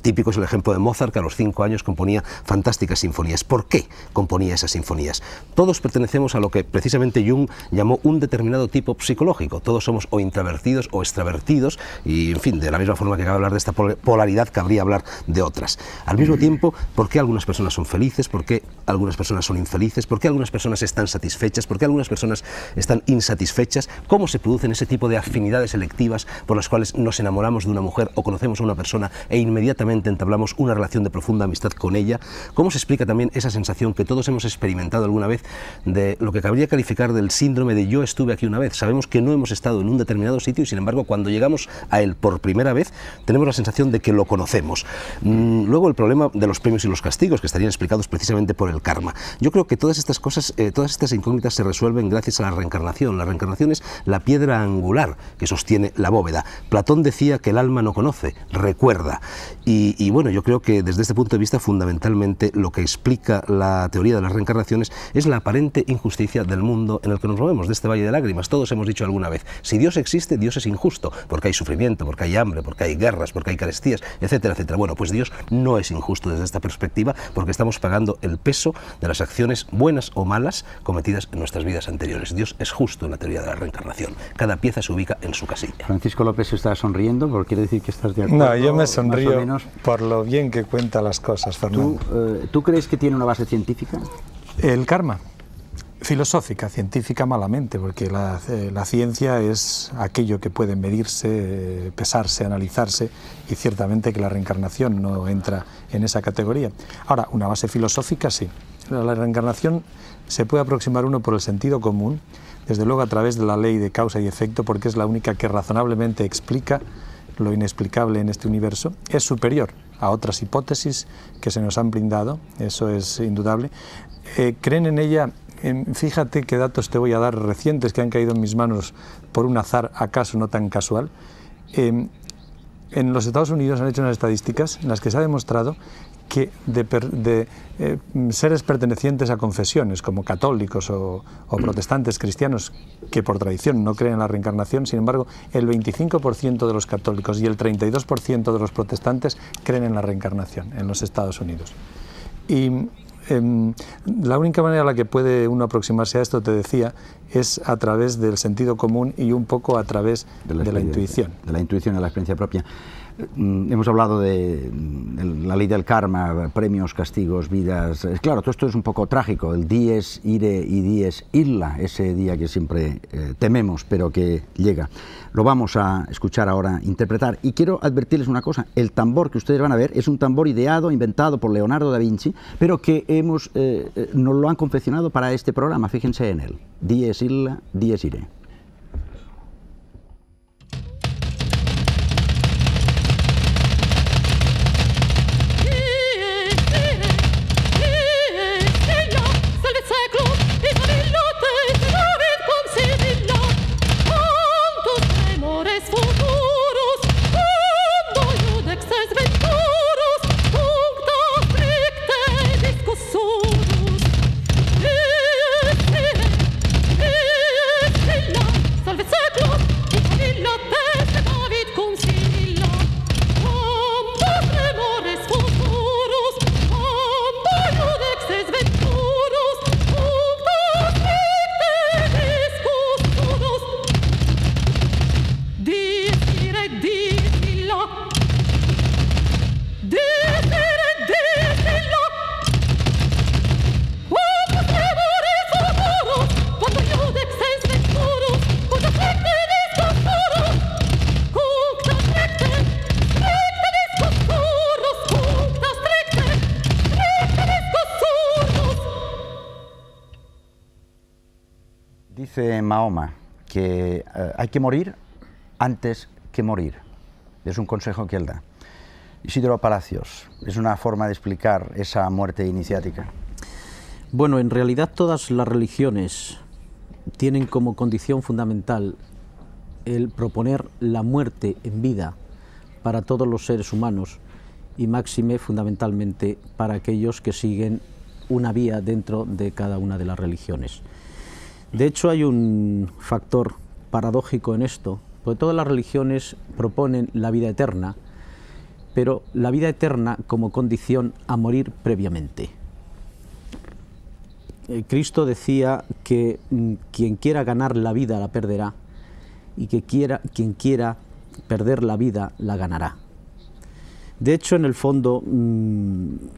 Típico es el ejemplo de Mozart, que a los 5 años componía fantásticas sinfonías. ¿Por qué componía esas sinfonías? Todos pertenecemos a lo que precisamente Jung llamó un determinado tipo psicológico. Todos somos o introvertidos o extravertidos y, en fin, de la misma forma que acaba de hablar de esta polaridad, cabría hablar de otras. Al mismo tiempo, ¿por qué algunas personas son felices? ¿Por qué algunas personas son infelices? ¿Por qué algunas personas están satisfechas? ¿Por qué algunas personas están insatisfechas? ¿Cómo se producen ese tipo de afinidades selectivas por las cuales nos enamoramos de una mujer o conocemos a una persona e inmediatamente entablamos una relación de profunda amistad con ella? ¿Cómo se explica también esa sensación que todos hemos experimentado alguna vez de lo que cabría calificar del síndrome de yo estuve aquí una vez? Sabemos que no hemos estado en un determinado sitio y sin embargo cuando llegamos a él por primera vez tenemos la sensación de que lo conocemos. Luego el problema de los premios y los castigos, que estarían explicados precisamente por el karma. Yo creo que todas estas cosas, todas estas incógnitas se resuelven gracias a la reencarnación. La reencarnación es la piedra angular que sostiene la bóveda. Platón decía que el alma no conoce, recuerda. Y bueno, yo creo que desde este punto de vista fundamentalmente lo que explica la teoría de las reencarnaciones es la aparente injusticia del mundo en el que nos movemos, de este valle de lágrimas. Todos hemos dicho alguna vez, si Dios existe, Dios es injusto, porque hay sufrimiento, porque hay hambre, porque hay guerras, porque hay carestías, etcétera, etcétera. Bueno, pues Dios no es injusto desde esta perspectiva porque estamos pagando el peso de las acciones buenas o malas cometidas en nuestras vidas anteriores. Dios es justo en la teoría de la reencarnación. Cada pieza se ubica en su casilla. Francisco López está sonriendo porque quiere decir que estás de acuerdo. No, yo me sonrío por lo bien que cuenta las cosas, Fernando. ¿Tú crees que tiene una base científica? El karma. Filosófica, científica malamente, porque la ciencia es aquello que puede medirse, pesarse, analizarse, y ciertamente que la reencarnación no entra en esa categoría. Ahora, una base filosófica sí. La reencarnación se puede aproximar uno por el sentido común, desde luego a través de la ley de causa y efecto, porque es la única que razonablemente explica lo inexplicable en este universo. Es superior a otras hipótesis que se nos han brindado, eso es indudable. Creen en ella. Fíjate qué datos te voy a dar recientes que han caído en mis manos por un azar acaso no tan casual. En los Estados Unidos han hecho unas estadísticas en las que se ha demostrado que de seres pertenecientes a confesiones como católicos o protestantes cristianos que por tradición no creen en la reencarnación, sin embargo el 25% de los católicos y el 32% de los protestantes creen en la reencarnación en los Estados Unidos. Y la única manera en la que puede uno aproximarse a esto, te decía, es a través del sentido común y un poco a través de la intuición. De la intuición, de la experiencia propia. Hemos hablado de la ley del karma, premios, castigos, vidas. Claro, todo esto es un poco trágico. El dies ire y dies illa, ese día que siempre tememos, pero que llega. Lo vamos a escuchar ahora interpretar. Y quiero advertirles una cosa. El tambor que ustedes van a ver es un tambor ideado, inventado por Leonardo da Vinci, pero que nos lo han confeccionado para este programa. Fíjense en él. Dies illa, dies ire. Ella dice Mahoma que hay que morir antes que morir. Es un consejo que él da. Isidro Palacios, ¿es una forma de explicar esa muerte iniciática? Bueno, en realidad todas las religiones tienen como condición fundamental el proponer la muerte en vida para todos los seres humanos y máxime fundamentalmente para aquellos que siguen una vía dentro de cada una de las religiones. De hecho, hay un factor paradójico en esto, porque todas las religiones proponen la vida eterna, pero la vida eterna como condición a morir previamente. Cristo decía que quien quiera ganar la vida la perderá y que quien quiera perder la vida la ganará. De hecho, en el fondo,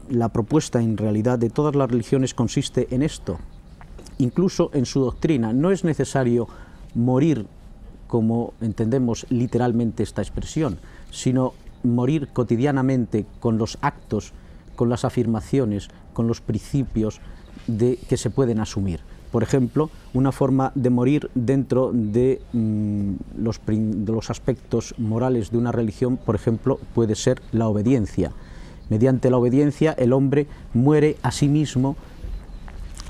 la propuesta en realidad de todas las religiones consiste en esto, incluso en su doctrina. No es necesario morir como entendemos literalmente esta expresión, sino morir cotidianamente con los actos, con las afirmaciones, con los principios que se pueden asumir. Por ejemplo, una forma de morir dentro de los aspectos morales de una religión, por ejemplo, puede ser la obediencia. Mediante la obediencia el hombre muere a sí mismo.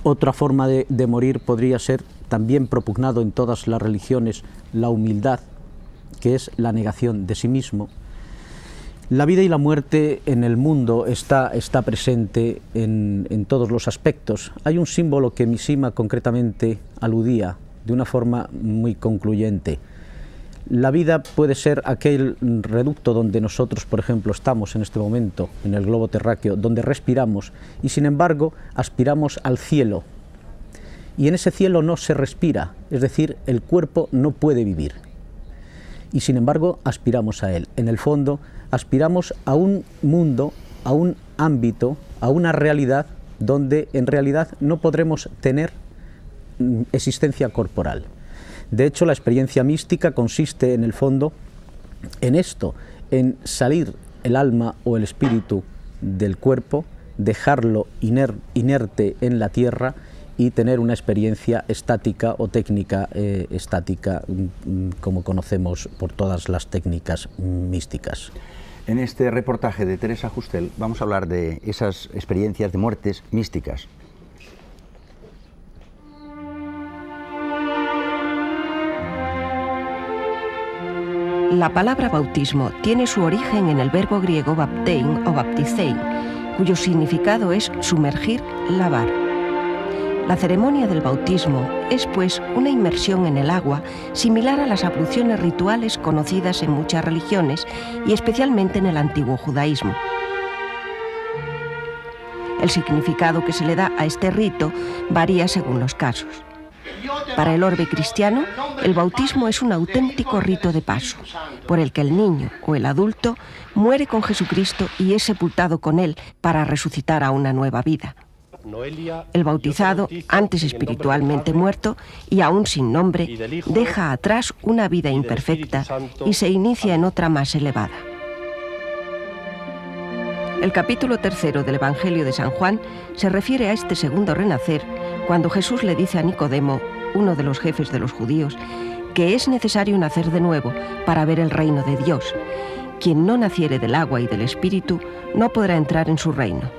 Otra forma de morir podría ser, también propugnado en todas las religiones, la humildad, que es la negación de sí mismo. La vida y la muerte en el mundo está presente en todos los aspectos. Hay un símbolo que Mishima concretamente aludía de una forma muy concluyente. La vida puede ser aquel reducto donde nosotros, por ejemplo, estamos en este momento, en el globo terráqueo, donde respiramos y sin embargo aspiramos al cielo. Y en ese cielo no se respira, es decir, el cuerpo no puede vivir. Y sin embargo aspiramos a él. En el fondo aspiramos a un mundo, a un ámbito, a una realidad donde en realidad no podremos tener existencia corporal. De hecho, la experiencia mística consiste en el fondo en esto, en salir el alma o el espíritu del cuerpo, dejarlo inerte en la tierra y tener una experiencia estática o técnica estática, como conocemos por todas las técnicas místicas. En este reportaje de Teresa Justel vamos a hablar de esas experiencias de muertes místicas. La palabra bautismo tiene su origen en el verbo griego baptein o baptizein, cuyo significado es sumergir, lavar. La ceremonia del bautismo es, pues, una inmersión en el agua similar a las abluciones rituales conocidas en muchas religiones y especialmente en el antiguo judaísmo. El significado que se le da a este rito varía según los casos. Para el orbe cristiano, el bautismo es un auténtico rito de paso, por el que el niño o el adulto muere con Jesucristo y es sepultado con él para resucitar a una nueva vida. El bautizado, antes espiritualmente muerto y aún sin nombre, deja atrás una vida imperfecta y se inicia en otra más elevada. El capítulo 3 del Evangelio de San Juan se refiere a este segundo renacer cuando Jesús le dice a Nicodemo, uno de los jefes de los judíos, que es necesario nacer de nuevo para ver el reino de Dios. Quien no naciere del agua y del Espíritu no podrá entrar en su reino.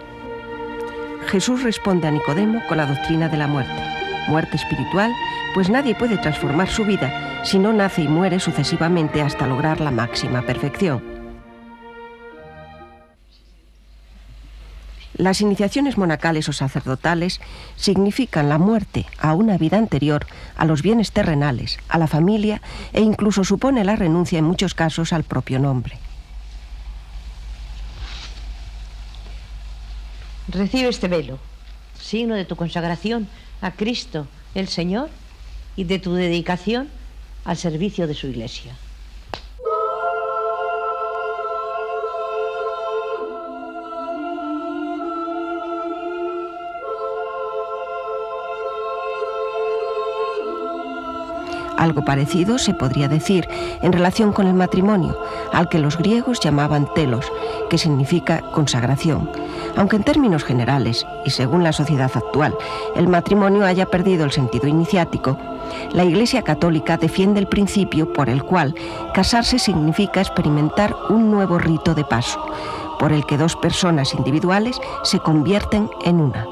Jesús responde a Nicodemo con la doctrina de la muerte espiritual, pues nadie puede transformar su vida si no nace y muere sucesivamente hasta lograr la máxima perfección. Las iniciaciones monacales o sacerdotales significan la muerte a una vida anterior, a los bienes terrenales, a la familia e incluso supone la renuncia en muchos casos al propio nombre. Recibe este velo, signo de tu consagración a Cristo, el Señor, y de tu dedicación al servicio de su Iglesia. Algo parecido se podría decir en relación con el matrimonio, al que los griegos llamaban telos, que significa consagración, aunque en términos generales, y según la sociedad actual, el matrimonio haya perdido el sentido iniciático, la Iglesia Católica defiende el principio por el cual casarse significa experimentar un nuevo rito de paso, por el que dos personas individuales se convierten en una.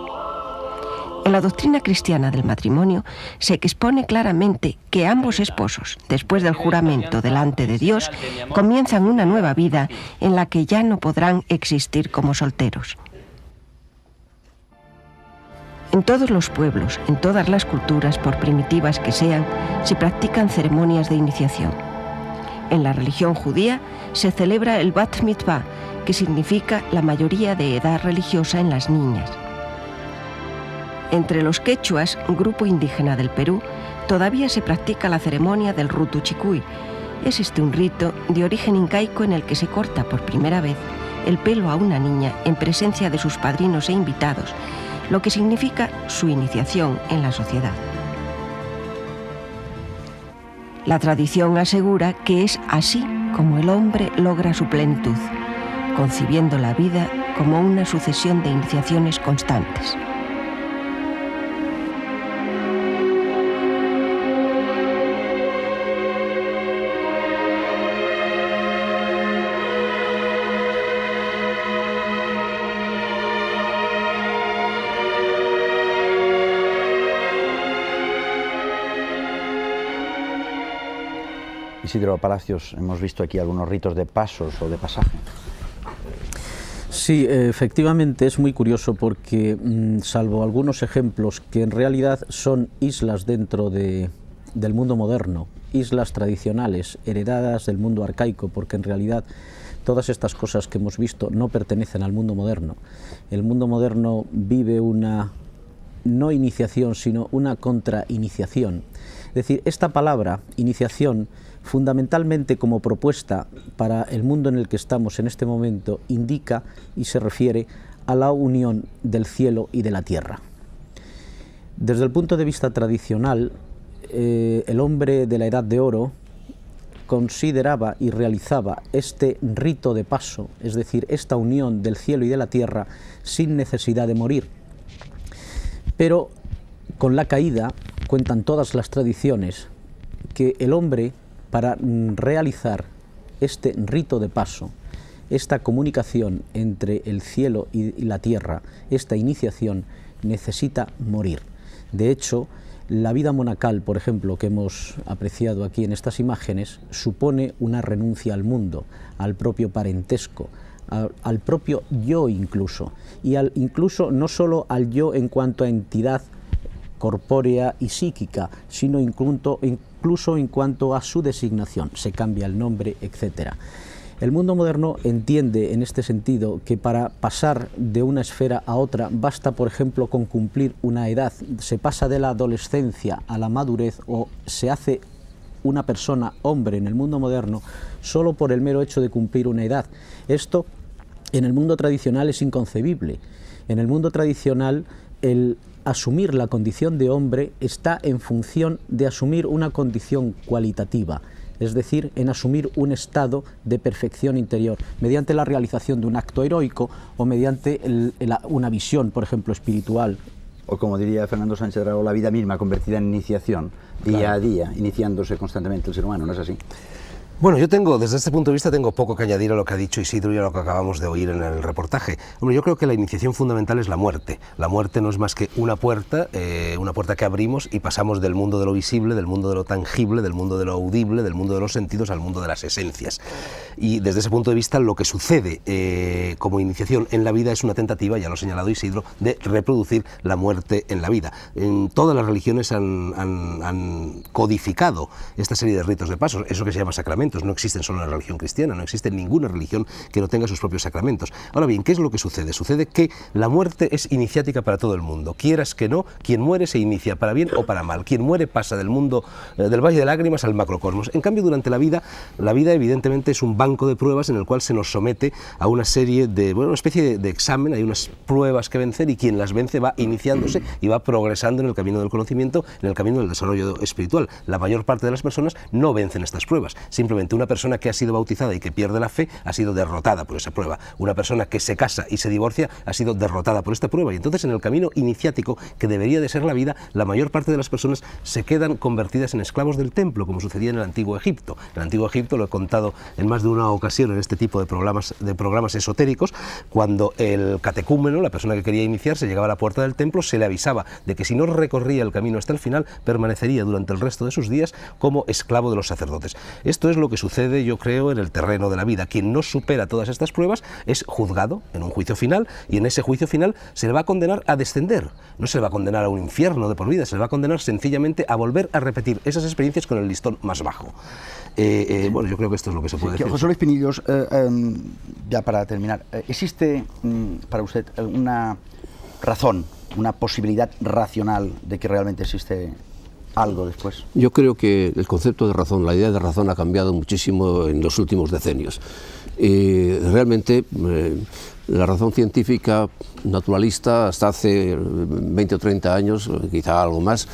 En la doctrina cristiana del matrimonio se expone claramente que ambos esposos, después del juramento delante de Dios, comienzan una nueva vida en la que ya no podrán existir como solteros. En todos los pueblos, en todas las culturas, por primitivas que sean, se practican ceremonias de iniciación. En la religión judía se celebra el Bat Mitzvah, que significa la mayoría de edad religiosa en las niñas. Entre los quechuas, un grupo indígena del Perú, todavía se practica la ceremonia del Rutu Chicuy. Es este un rito de origen incaico en el que se corta por primera vez el pelo a una niña en presencia de sus padrinos e invitados, lo que significa su iniciación en la sociedad. La tradición asegura que es así como el hombre logra su plenitud, concibiendo la vida como una sucesión de iniciaciones constantes. Isidro Palacios, hemos visto aquí algunos ritos de pasos o de pasaje. Sí, efectivamente es muy curioso porque, salvo algunos ejemplos que en realidad son islas dentro del mundo moderno, islas tradicionales, heredadas del mundo arcaico, porque en realidad todas estas cosas que hemos visto no pertenecen al mundo moderno. El mundo moderno vive una no iniciación, sino una contrainiciación. Es decir, esta palabra, iniciación, fundamentalmente como propuesta para el mundo en el que estamos en este momento, indica y se refiere a la unión del cielo y de la tierra. Desde el punto de vista tradicional, el hombre de la Edad de Oro consideraba y realizaba este rito de paso, es decir, esta unión del cielo y de la tierra sin necesidad de morir. Pero con la caída, cuentan todas las tradiciones, que el hombre, para realizar este rito de paso, esta comunicación entre el cielo y la tierra, esta iniciación, necesita morir. De hecho, la vida monacal, por ejemplo, que hemos apreciado aquí en estas imágenes, supone una renuncia al mundo, al propio parentesco, al propio yo incluso, y incluso no solo al yo en cuanto a entidad corpórea y psíquica, sino incluso en cuanto a su designación, se cambia el nombre, etc. El mundo moderno entiende en este sentido que para pasar de una esfera a otra basta, por ejemplo, con cumplir una edad, se pasa de la adolescencia a la madurez o se hace una persona hombre en el mundo moderno solo por el mero hecho de cumplir una edad. Esto en el mundo tradicional es inconcebible. En el mundo tradicional el asumir la condición de hombre está en función de asumir una condición cualitativa, es decir, en asumir un estado de perfección interior, mediante la realización de un acto heroico o mediante una visión, por ejemplo, espiritual. O como diría Fernando Sánchez Dragó, la vida misma convertida en iniciación, día a día, iniciándose constantemente el ser humano, ¿no es así? Bueno, yo desde este punto de vista, tengo poco que añadir a lo que ha dicho Isidro y a lo que acabamos de oír en el reportaje. Hombre, yo creo que la iniciación fundamental es la muerte. La muerte no es más que una puerta que abrimos y pasamos del mundo de lo visible, del mundo de lo tangible, del mundo de lo audible, del mundo de los sentidos al mundo de las esencias. Y desde ese punto de vista, lo que sucede como iniciación en la vida es una tentativa, ya lo ha señalado Isidro, de reproducir la muerte en la vida. En todas las religiones han codificado esta serie de ritos de pasos, eso que se llama sacramento. sacramentos. No existen solo en la religión cristiana, no existe ninguna religión que no tenga sus propios sacramentos. Ahora bien, ¿qué es lo que sucede? Sucede que la muerte es iniciática para todo el mundo. Quieras que no, quien muere se inicia para bien o para mal. Quien muere pasa del mundo, del valle de lágrimas al macrocosmos. En cambio, durante la vida evidentemente es un banco de pruebas en el cual se nos somete a una serie de, bueno, una especie de examen, hay unas pruebas que vencer y quien las vence va iniciándose y va progresando en el camino del conocimiento, en el camino del desarrollo espiritual. La mayor parte de las personas no vencen estas pruebas. Simplemente una persona que ha sido bautizada y que pierde la fe ha sido derrotada por esa prueba. Una persona que se casa y se divorcia ha sido derrotada por esta prueba. Y entonces en el camino iniciático, que debería de ser la vida, la mayor parte de las personas se quedan convertidas en esclavos del templo, como sucedía en el Antiguo Egipto. En el Antiguo Egipto, lo he contado en más de una ocasión en este tipo de programas esotéricos, cuando el catecúmeno, la persona que quería iniciarse, llegaba a la puerta del templo, se le avisaba de que si no recorría el camino hasta el final, permanecería durante el resto de sus días como esclavo de los sacerdotes. Esto es lo que sucede, yo creo, en el terreno de la vida. Quien no supera todas estas pruebas es juzgado en un juicio final, y en ese juicio final se le va a condenar a descender. No se le va a condenar a un infierno de por vida, se le va a condenar sencillamente a volver a repetir esas experiencias con el listón más bajo. Bueno, yo creo que esto es lo que se puede decir. José Luis Pinillos, ya para terminar, ¿existe para usted una razón, una posibilidad racional de que realmente existe algo después? Yo creo que el concepto de razón, la idea de razón ha cambiado muchísimo en los últimos decenios. Realmente la razón científica naturalista hasta hace 20 o 30 años, quizá algo más,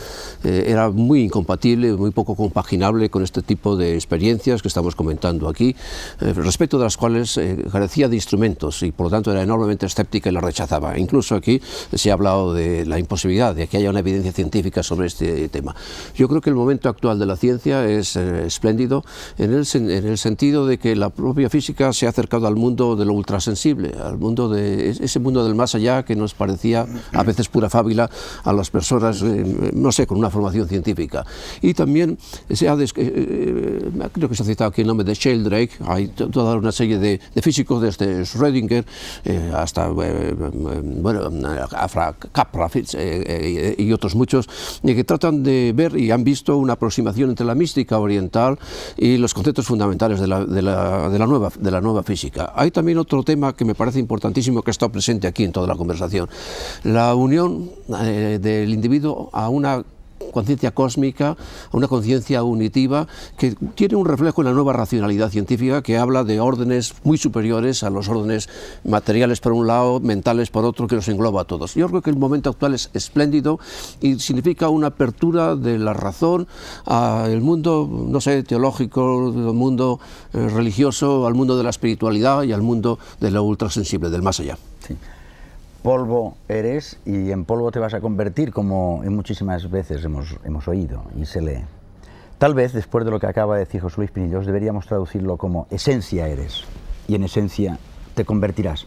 era muy incompatible, muy poco compaginable con este tipo de experiencias que estamos comentando aquí, respecto de las cuales carecía de instrumentos y por lo tanto era enormemente escéptica y la rechazaba. Incluso aquí se ha hablado de la imposibilidad de que haya una evidencia científica sobre este tema. Yo creo que el momento actual de la ciencia es espléndido en el sentido de que la propia física se ha acercado al mundo de lo ultrasensible, al mundo de ese mundo del más allá que nos parecía a veces pura fábula a las personas, no sé, con una formación científica. Y también creo que se ha citado aquí el nombre de Sheldrake, hay toda una serie de físicos desde Schrödinger hasta Afra Capra y otros muchos que tratan de ver y han visto una aproximación entre la mística oriental y los conceptos fundamentales de la nueva física. Hay también otro tema que me parece importantísimo que está presente aquí en toda la conversación, la unión del individuo a una conciencia cósmica, a una conciencia unitiva que tiene un reflejo en la nueva racionalidad científica que habla de órdenes muy superiores a los órdenes materiales por un lado, mentales por otro, que los engloba a todos. Yo creo que el momento actual es espléndido y significa una apertura de la razón al mundo, no sé, teológico, al mundo religioso, al mundo de la espiritualidad y al mundo de lo ultrasensible, del más allá. Sí. Polvo eres y en polvo te vas a convertir, como en muchísimas veces hemos oído y se lee. Tal vez, después de lo que acaba de decir José Luis Pinillos, deberíamos traducirlo como esencia eres y en esencia te convertirás.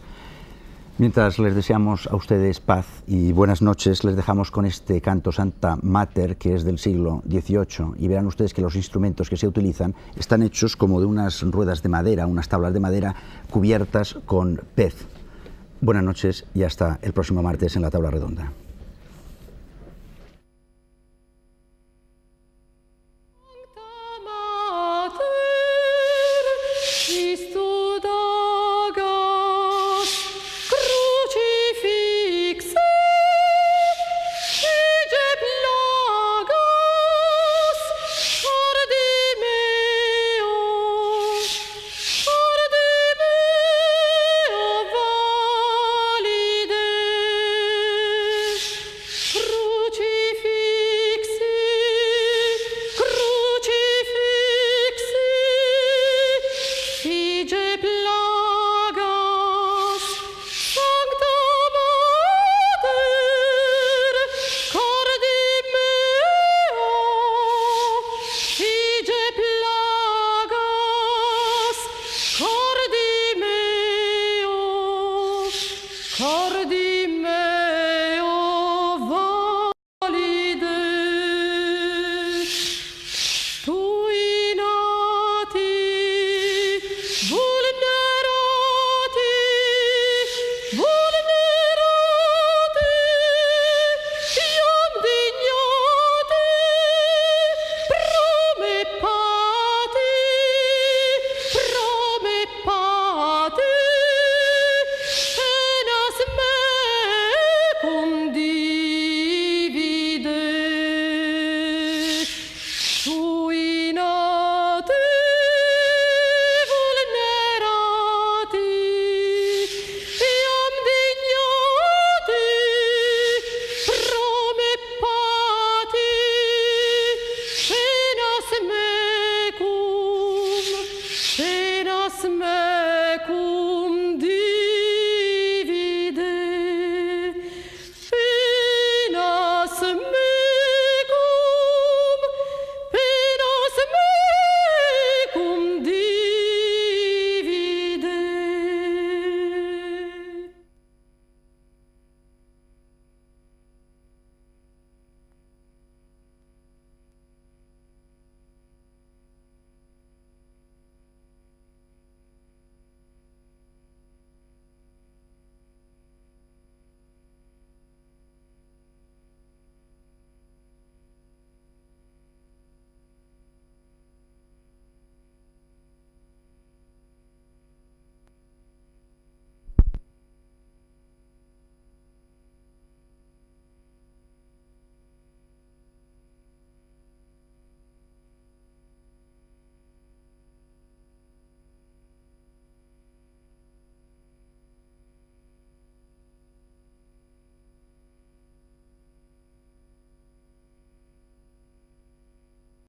Mientras les deseamos a ustedes paz y buenas noches, les dejamos con este canto Santa Mater, que es del siglo XVIII, y verán ustedes que los instrumentos que se utilizan están hechos como de unas ruedas de madera, unas tablas de madera cubiertas con pez. Buenas noches y hasta el próximo martes en la Tabla Redonda. She